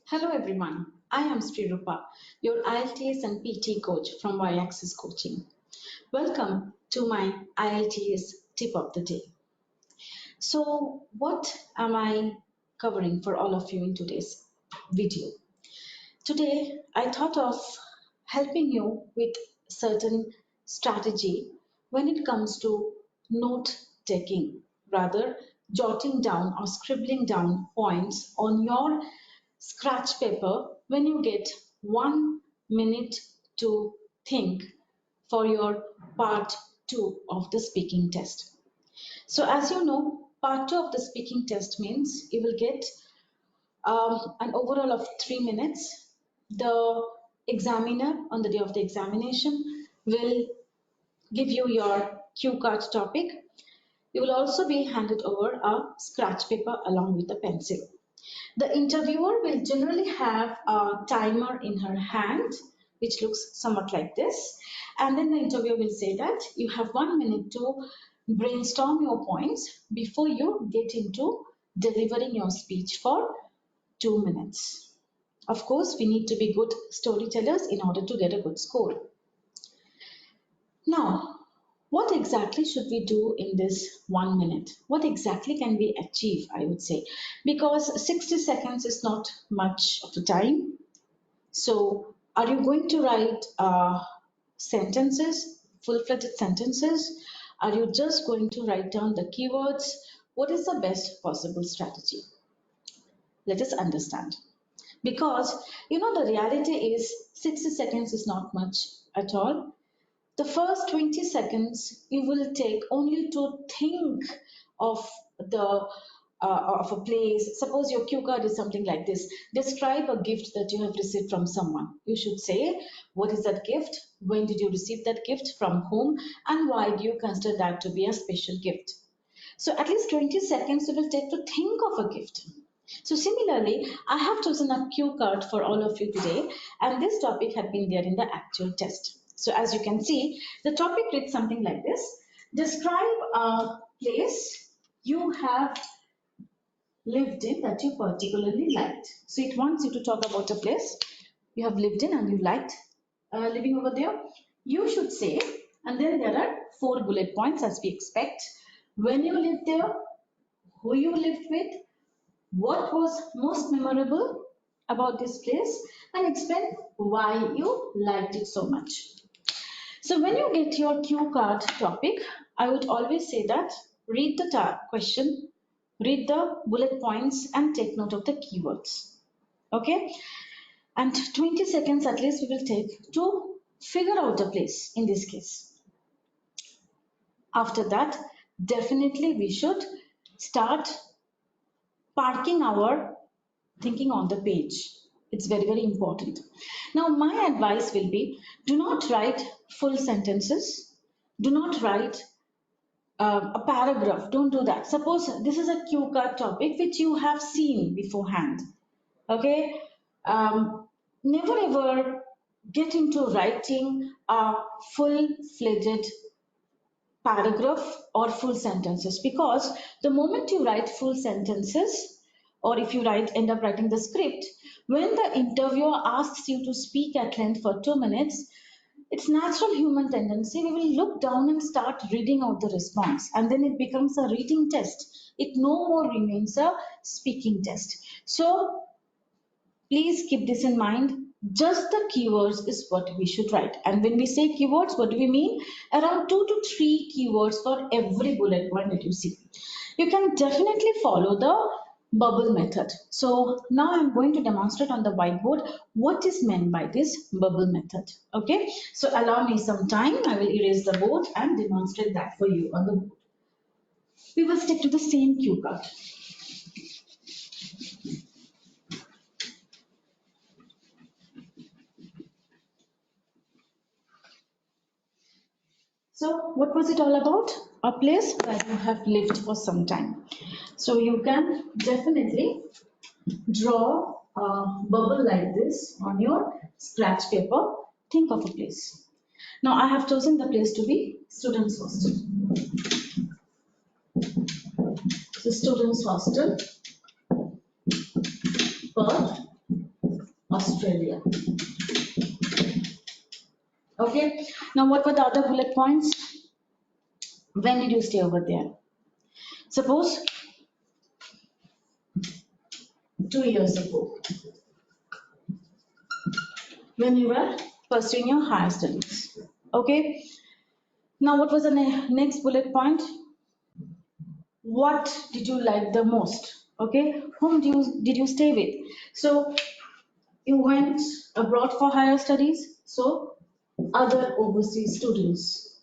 Hello everyone, I am Sreerupa, your IELTS and PT coach from Y-Axis Coaching. Welcome to my IELTS tip of the day. So, what am I covering for all of you in today's video? Today, I thought of helping you with certain strategy when it comes to note taking, rather jotting down or scribbling down points on your scratch paper when you get 1 minute to think for your part 2 of the speaking test. So as you know, part 2 of the speaking test means you will get an overall of 3 minutes. The examiner on the day of the examination will give you your cue card topic. You will also be handed over a scratch paper along with a pencil. The interviewer will generally have a timer in her hand, which looks somewhat like this. And then the interviewer will say that you have 1 minute to brainstorm your points before you get into delivering your speech for 2 minutes. Of course, we need to be good storytellers in order to get a good score. Now, what exactly should we do in this 1 minute? What exactly can we achieve, I would say? Because 60 seconds is not much of the time. So, are you going to write sentences, full-fledged sentences? Are you just going to write down the keywords? What is the best possible strategy? Let us understand. Because, the reality is 60 seconds is not much at all. The first 20 seconds you will take only to think of the of a place. Suppose your cue card is something like this. Describe a gift that you have received from someone. You should say, what is that gift? When did you receive that gift? From whom? And why do you consider that to be a special gift? So at least 20 seconds you will take to think of a gift. So similarly, I have chosen a cue card for all of you today, and this topic had been there in the actual test. So as you can see, the topic reads something like this. Describe a place you have lived in that you particularly liked. So it wants you to talk about a place you have lived in and you liked living over there. You should say, and then there are 4 bullet points as we expect. When you lived there, who you lived with, what was most memorable about this place, and explain why you liked it so much. So when you get your cue card topic, I would always say that read the question, read the bullet points and take note of the keywords. Okay? And 20 seconds at least we will take to figure out the place in this case. After that, definitely we should start parking our thinking on the page. It's very, very important. Now, my advice will be do not write full sentences. Do not write a paragraph. Don't do that. Suppose this is a cue card topic which you have seen beforehand. Okay? Never ever get into writing a full-fledged paragraph or full sentences, because the moment you write full sentences, or if you end up writing the script, when the interviewer asks you to speak at length for 2 minutes, it's natural human tendency, we will look down and start reading out the response, and then it becomes a reading test. It no more remains a speaking test. So please keep this in mind. Just the keywords is what we should write. And when we say keywords, what do we mean? Around 2 to 3 keywords for every bullet point that you see. You can definitely follow the bubble method. So now I'm going to demonstrate on the whiteboard what is meant by this bubble method. Okay, so allow me some time. I will erase the board and demonstrate that for you on the board. We will stick to the same cue card. So what was it all about? A place where you have lived for some time. So you can definitely draw a bubble like this on your scratch paper. Think of a place. Now I have chosen the place to be students hostel. So students hostel, Perth, Australia. Okay, now what were the other bullet points? When did you stay over there? Suppose 2 years ago, when you were pursuing your higher studies. Okay, now what was the next bullet point? What did you like the most? Okay, whom did you stay with? So you went abroad for higher studies, so other overseas students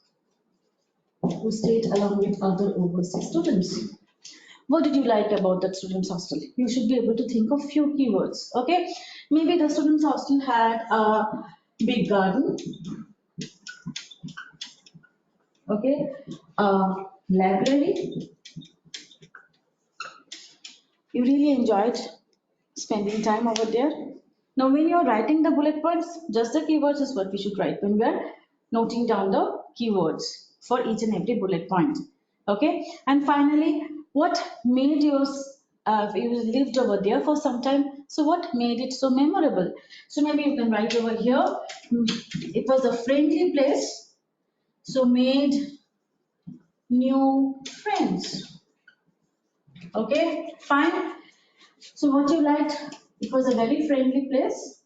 who stayed along with other overseas students. What did you like about that students' hostel? You should be able to think of few keywords. Okay, maybe the students' hostel had a big garden. Okay, a library. You really enjoyed spending time over there. Now, when you're writing the bullet points, just the keywords is what we should write when we're noting down the keywords for each and every bullet point. Okay, and finally, what made you lived over there for some time? So, what made it so memorable? So, maybe you can write over here. It was a friendly place, so made new friends. Okay, fine. So what you liked, it was a very friendly place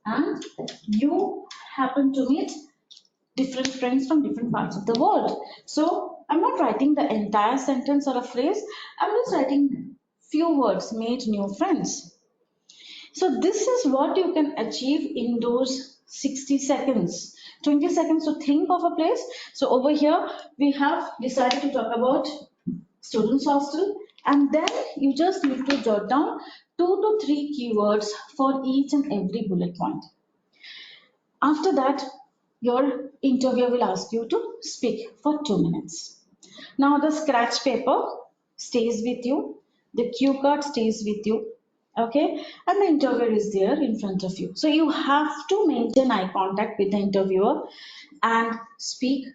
and you happened to meet different friends from different parts of the world. So I'm not writing the entire sentence or a phrase, I'm just writing few words, made new friends. So this is what you can achieve in those 60 seconds. 20 seconds to think of a place. So over here we have decided to talk about students hostel and then you just need to jot down 2 to 3 keywords for each and every bullet point. After that, your interviewer will ask you to speak for 2 minutes. Now the scratch paper stays with you, the cue card stays with you, okay, and the interviewer is there in front of you. So you have to maintain eye contact with the interviewer and speak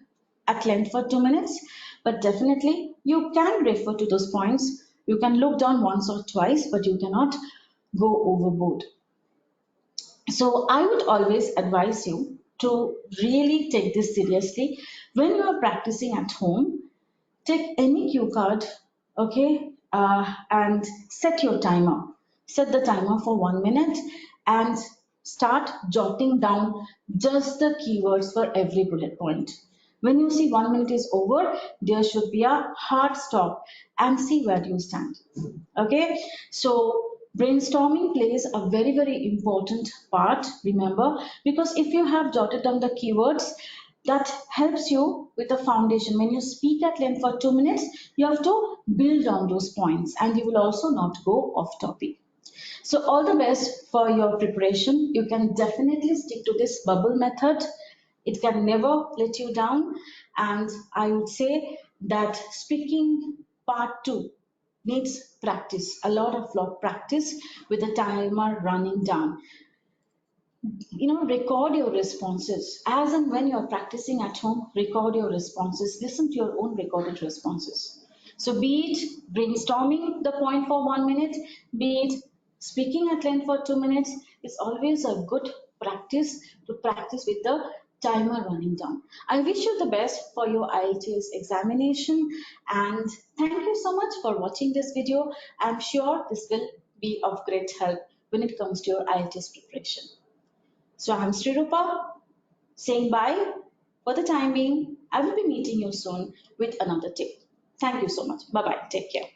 at length for 2 minutes. But definitely you can refer to those points. You can look down once or twice, but you cannot go overboard. So I would always advise you to really take this seriously when you are practicing at home. Take any cue card, okay, and set your timer. Set the timer for 1 minute and start jotting down just the keywords for every bullet point. When you see 1 minute is over, there should be a hard stop and see where you stand. Okay, so brainstorming plays a very, very important part, remember, because if you have jotted down the keywords, that helps you with the foundation. When you speak at length for 2 minutes, you have to build on those points and you will also not go off topic. So all the best for your preparation. You can definitely stick to this bubble method. It can never let you down. And I would say that speaking part 2 needs practice, a lot of practice with the timer running down. Record your responses as and when you're practicing at home. Record your responses, listen to your own recorded responses. So be it brainstorming the point for 1 minute, be it speaking at length for 2 minutes, it's always a good practice to practice with the timer running down. I wish you the best for your IELTS examination and thank you so much for watching this video. I'm sure this will be of great help when it comes to your IELTS preparation. So I'm Sreerupa saying bye for the time being. I will be meeting you soon with another tip. Thank you so much. Bye bye. Take care.